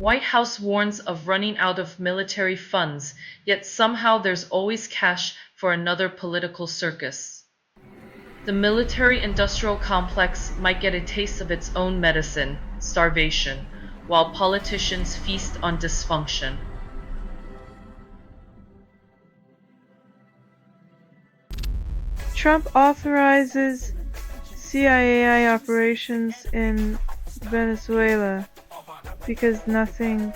White House warns of running out of military funds, yet somehow there's always cash for another political circus. The military-industrial complex might get a taste of its own medicine, starvation, while politicians feast on dysfunction. Trump authorizes CIA operations in Venezuela because nothing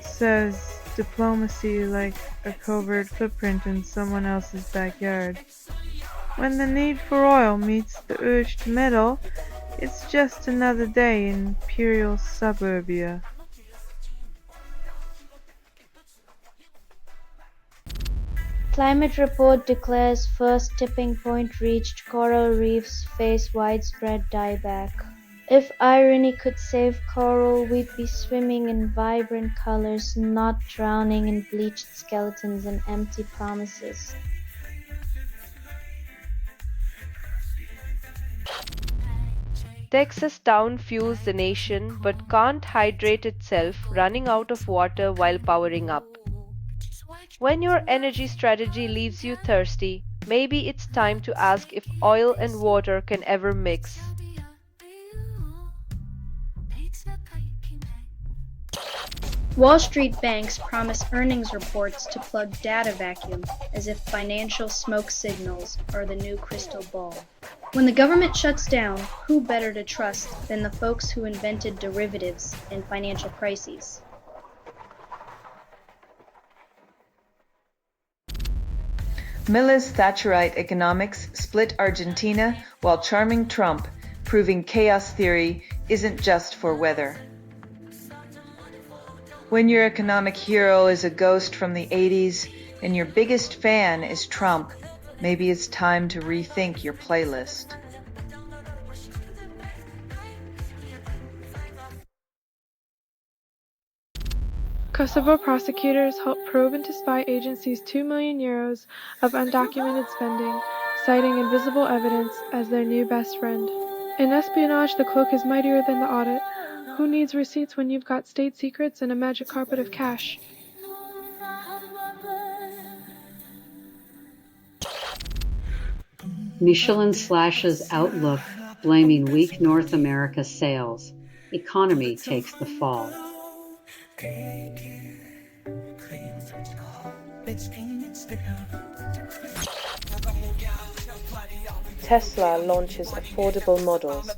says diplomacy like a covert footprint in someone else's backyard. When the need for oil meets the urge to meddle, it's just another day in imperial suburbia. Climate report declares first tipping point reached, coral reefs face widespread dieback. If irony could save coral, we'd be swimming in vibrant colors, not drowning in bleached skeletons and empty promises. Texas town fuels the nation but can't hydrate itself, running out of water while powering up. When your energy strategy leaves you thirsty, maybe it's time to ask if oil and water can ever mix. Wall Street banks promise earnings reports to plug data vacuum as if financial smoke signals are the new crystal ball. When the government shuts down, who better to trust than the folks who invented derivatives in financial crises? Miller's Thatcherite economics split Argentina while charming Trump, proving chaos theory isn't just for weather. When your economic hero is a ghost from the 80s and your biggest fan is Trump, maybe it's time to rethink your playlist. Kosovo prosecutors helped probe into spy agencies €2 million of undocumented spending, citing invisible evidence as their new best friend. In espionage, the cloak is mightier than the audit. Who needs receipts when you've got state secrets and a magic carpet of cash? Michelin slashes outlook, blaming weak North America sales. Economy takes the fall. Tesla launches affordable models,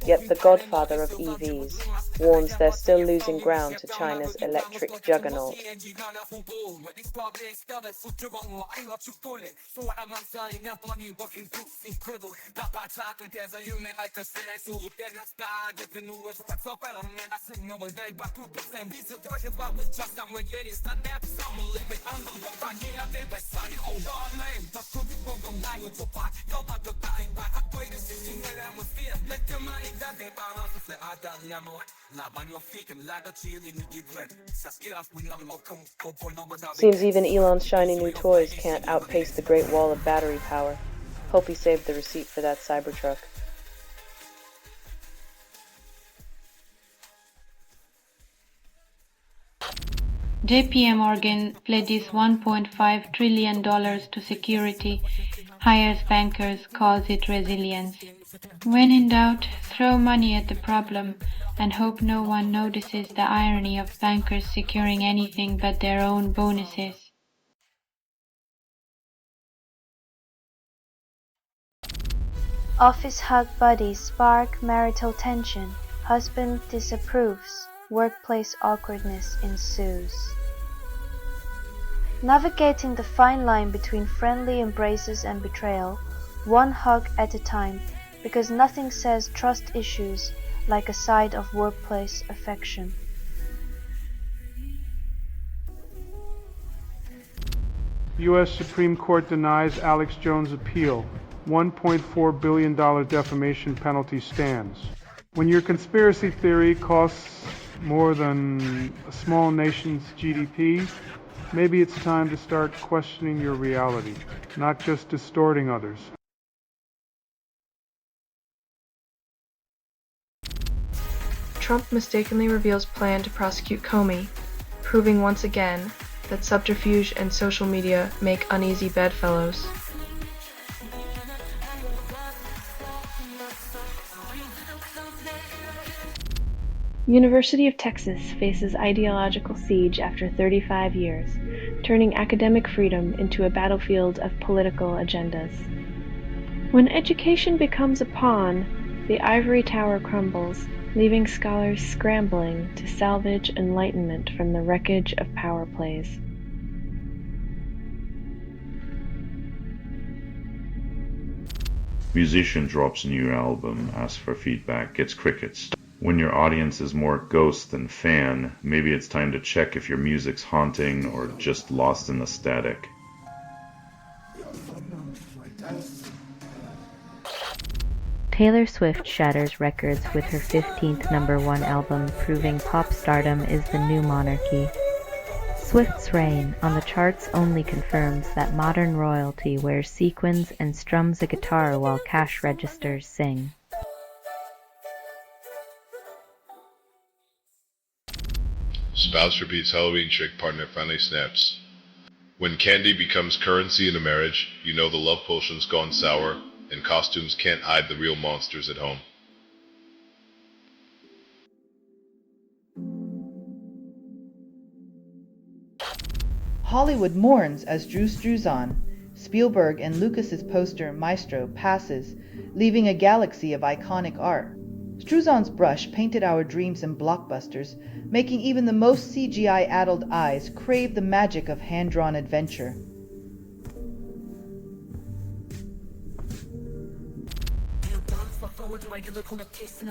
yet the godfather of EVs warns they're still losing ground to China's electric juggernaut. Seems even Elon's shiny new toys can't outpace the Great Wall of battery power. Hope he saved the receipt for that Cybertruck. JP Morgan pledges $1.5 trillion to security, hires bankers, calls it resilience. When in doubt, throw money at the problem and hope no one notices the irony of bankers securing anything but their own bonuses. Office hug buddies spark marital tension. Husband disapproves. Workplace awkwardness ensues. Navigating the fine line between friendly embraces and betrayal, one hug at a time, because nothing says trust issues like a side of workplace affection. U.S. Supreme Court denies Alex Jones' appeal. $1.4 billion defamation penalty stands. When your conspiracy theory costs more than a small nation's GDP, maybe it's time to start questioning your reality, not just distorting others. Trump mistakenly reveals plan to prosecute Comey, proving once again that subterfuge and social media make uneasy bedfellows. University of Texas faces ideological siege after 35 years, turning academic freedom into a battlefield of political agendas. When education becomes a pawn, the ivory tower crumbles, leaving scholars scrambling to salvage enlightenment from the wreckage of power plays. Musician drops a new album, asks for feedback, gets crickets. When your audience is more ghost than fan, maybe it's time to check if your music's haunting or just lost in the static. Taylor Swift shatters records with her 15th #1 album, proving pop stardom is the new monarchy. Swift's reign on the charts only confirms that modern royalty wears sequins and strums a guitar while cash registers sing. Spouse repeats Halloween trick, partner finally snaps. When candy becomes currency in a marriage, you know the love potion's gone sour, and costumes can't hide the real monsters at home. Hollywood mourns as Drew Struzan. Spielberg and Lucas's poster Maestro passes, leaving a galaxy of iconic art. Struzan's brush painted our dreams in blockbusters, making even the most CGI-addled eyes crave the magic of hand-drawn adventure.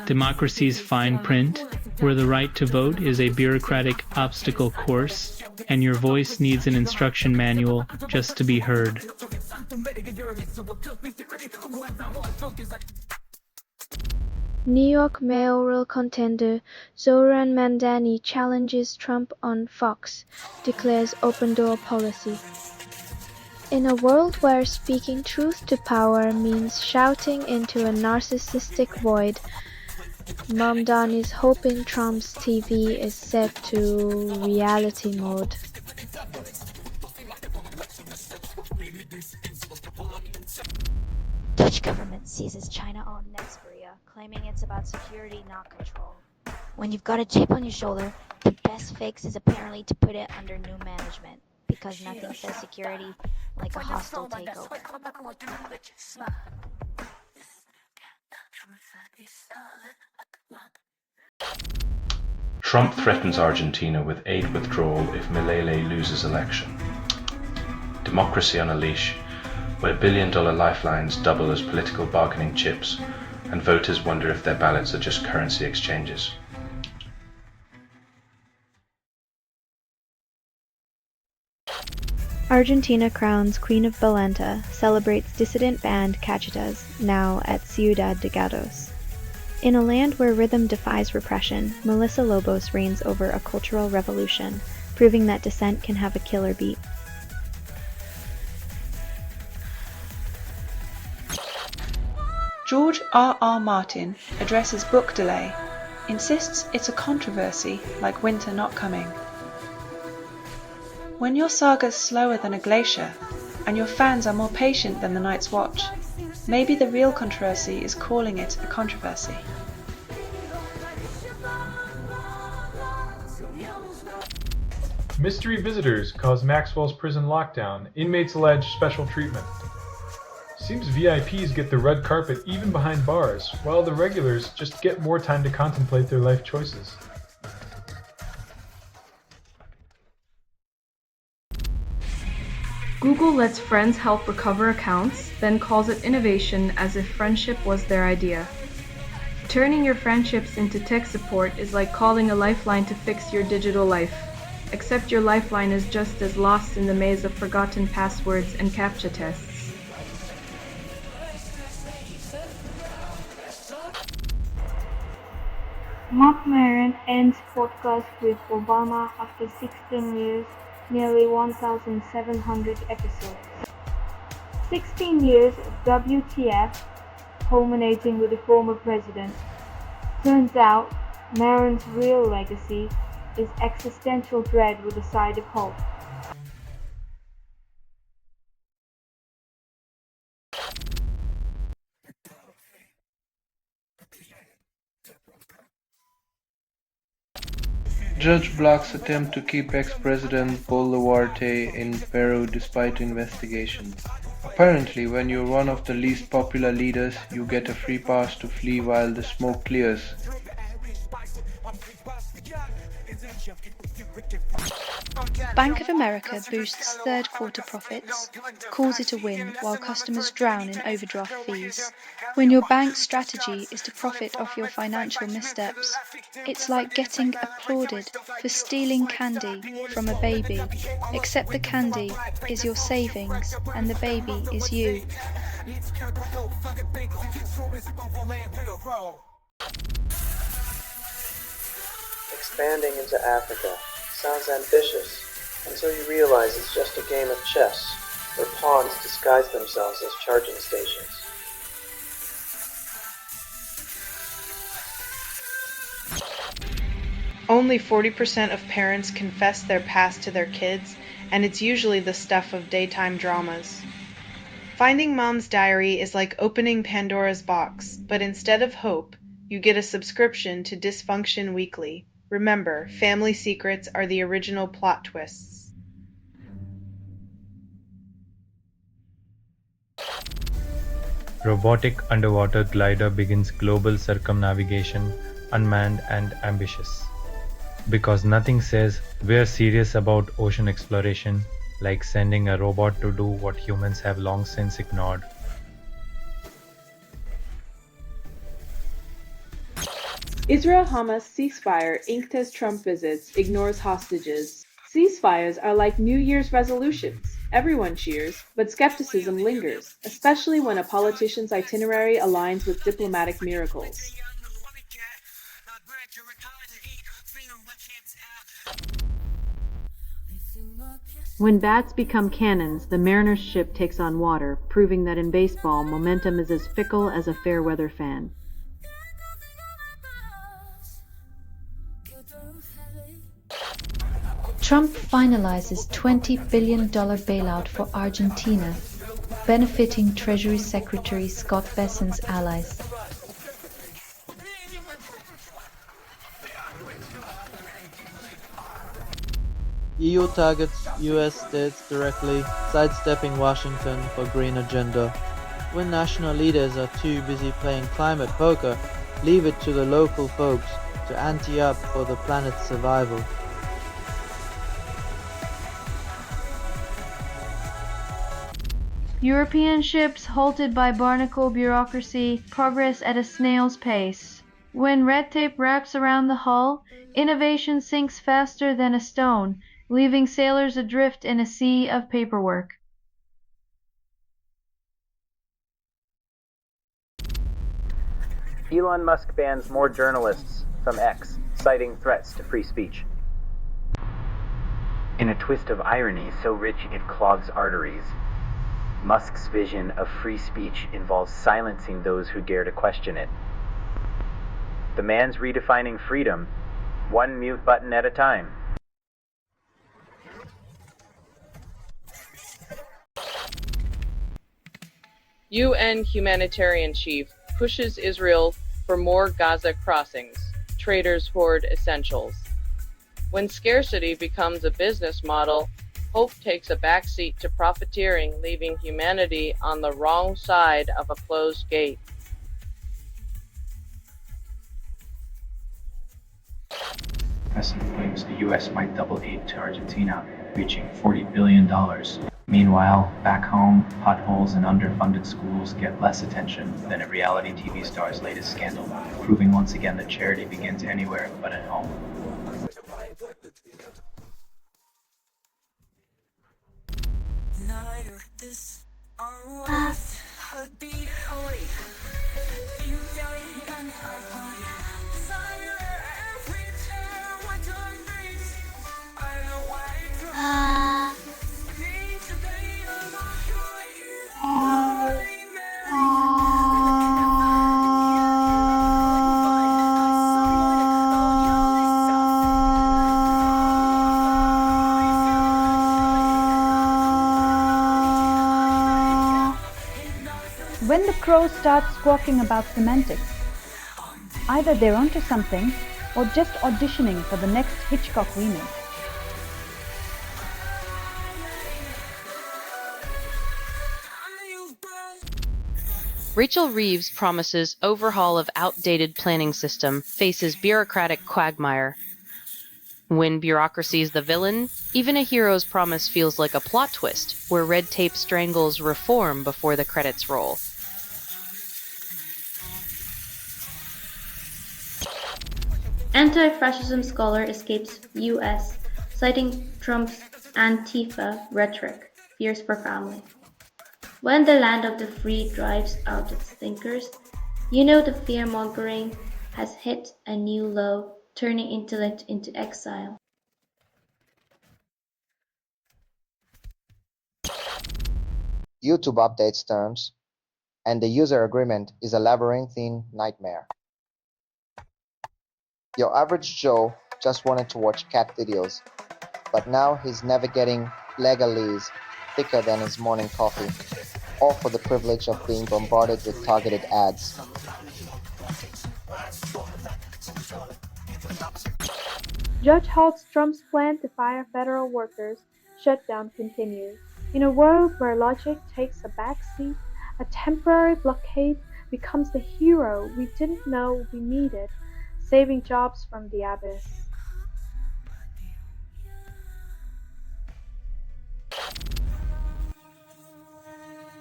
Democracy's fine print, where the right to vote is a bureaucratic obstacle course, and your voice needs an instruction manual just to be heard. New York mayoral contender Zohran Mamdani challenges Trump on Fox, declares open-door policy. In a world where speaking truth to power means shouting into a narcissistic void, Mamdani's hoping Trump's TV is set to reality mode. Dutch government seizes China-owned Memescreamer, claiming it's about security, not control. When you've got a chip on your shoulder, the best fix is apparently to put it under new management, because nothing says security like a hostile takeover. Trump threatens Argentina with aid withdrawal if Milei loses election. Democracy on a leash, where billion-dollar lifelines double as political bargaining chips, and voters wonder if their ballots are just currency exchanges. Argentina crowns Queen of Balenta, celebrates dissident band Cachetas, now at Ciudad de Gatos. In a land where rhythm defies repression, Melissa Lobos reigns over a cultural revolution, proving that dissent can have a killer beat. George R.R. Martin addresses book delay, insists it's a controversy like winter not coming. When your saga's slower than a glacier, and your fans are more patient than the Night's Watch, maybe the real controversy is calling it a controversy. Mystery visitors cause Maxwell's prison lockdown. Inmates allege special treatment. Seems VIPs get the red carpet even behind bars, while the regulars just get more time to contemplate their life choices. Google lets friends help recover accounts, then calls it innovation as if friendship was their idea. Turning your friendships into tech support is like calling a lifeline to fix your digital life, except your lifeline is just as lost in the maze of forgotten passwords and CAPTCHA tests. Mark Maron ends podcast with Obama after 16 years, nearly 1,700 episodes. 16 years of WTF, culminating with a former president. Turns out, Maron's real legacy is existential dread with a side of hope. Judge blocks attempt to keep ex-president Boluarte in Peru despite investigations. Apparently, when you're one of the least popular leaders, you get a free pass to flee while the smoke clears. Bank of America boosts third quarter profits, calls it a win while customers drown in overdraft fees. When your bank's strategy is to profit off your financial missteps, it's like getting applauded for stealing candy from a baby, except the candy is your savings and the baby is you. Expanding into Africa sounds ambitious until you realize it's just a game of chess where pawns disguise themselves as charging stations. Only 40% of parents confess their past to their kids, and it's usually the stuff of daytime dramas. Finding Mom's Diary is like opening Pandora's box, but instead of hope, you get a subscription to Dysfunction Weekly. Remember, family secrets are the original plot twists. Robotic underwater glider begins global circumnavigation, unmanned and ambitious. Because nothing says we're serious about ocean exploration like sending a robot to do what humans have long since ignored. Israel-Hamas ceasefire inked as Trump visits, ignores hostages. Ceasefires are like New Year's resolutions. Everyone cheers, but skepticism lingers, especially when a politician's itinerary aligns with diplomatic miracles. When bats become cannons, the mariner's ship takes on water, proving that in baseball, momentum is as fickle as a fair-weather fan. Trump finalizes $20 billion bailout for Argentina, benefiting Treasury Secretary Scott Bessent's allies. EU targets US states directly, sidestepping Washington for green agenda. When national leaders are too busy playing climate poker, leave it to the local folks to ante up for the planet's survival. European ships halted by barnacle bureaucracy progress at a snail's pace. When red tape wraps around the hull, innovation sinks faster than a stone, leaving sailors adrift in a sea of paperwork. Elon Musk bans more journalists from X, citing threats to free speech. In a twist of irony so rich it clogs arteries, Musk's vision of free speech involves silencing those who dare to question it. The man's redefining freedom, one mute button at a time. UN humanitarian chief pushes Israel for more Gaza crossings. Traders hoard essentials. When scarcity becomes a business model, hope takes a backseat to profiteering, leaving humanity on the wrong side of a closed gate. President claims the U.S. might double aid to Argentina, reaching $40 billion. Meanwhile, back home, potholes and underfunded schools get less attention than a reality TV star's latest scandal, proving once again that charity begins anywhere but at home. when the crows start squawking about semantics. Either they're onto something or just auditioning for the next Hitchcock remake. Rachel Reeves promises overhaul of outdated planning system, faces bureaucratic quagmire. When bureaucracy is the villain, even a hero's promise feels like a plot twist, where red tape strangles reform before the credits roll. Anti-fascism scholar escapes U.S., citing Trump's Antifa rhetoric, fears for family. When the land of the free drives out its thinkers, you know the fear-mongering has hit a new low, turning intellect into exile. YouTube updates terms, and the user agreement is a labyrinthine nightmare. Your average Joe just wanted to watch cat videos, but now he's navigating legalese thicker than his morning coffee, all for the privilege of being bombarded with targeted ads. Judge halts Trump's plan to fire federal workers. Shutdown continues. In a world where logic takes a backseat, a temporary blockade becomes the hero we didn't know we needed, saving jobs from the abyss.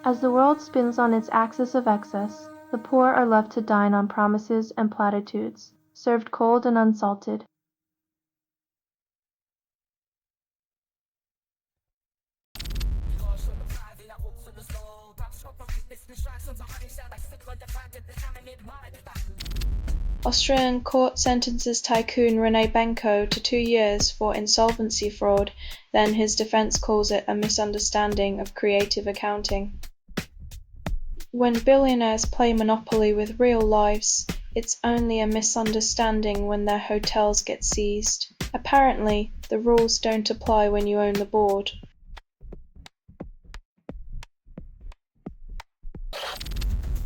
As the world spins on its axis of excess, the poor are left to dine on promises and platitudes, served cold and unsalted. Austrian court sentences tycoon Rene Benko to 2 years for insolvency fraud, then his defense calls it a misunderstanding of creative accounting. When billionaires play Monopoly with real lives, it's only a misunderstanding when their hotels get seized. Apparently, the rules don't apply when you own the board.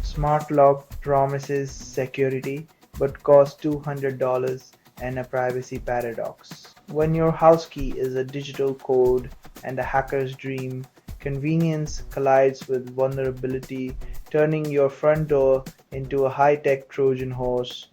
Smart lock promises security but costs $200 and a privacy paradox. When your house key is a digital code and a hacker's dream, convenience collides with vulnerability, turning your front door into a high-tech Trojan horse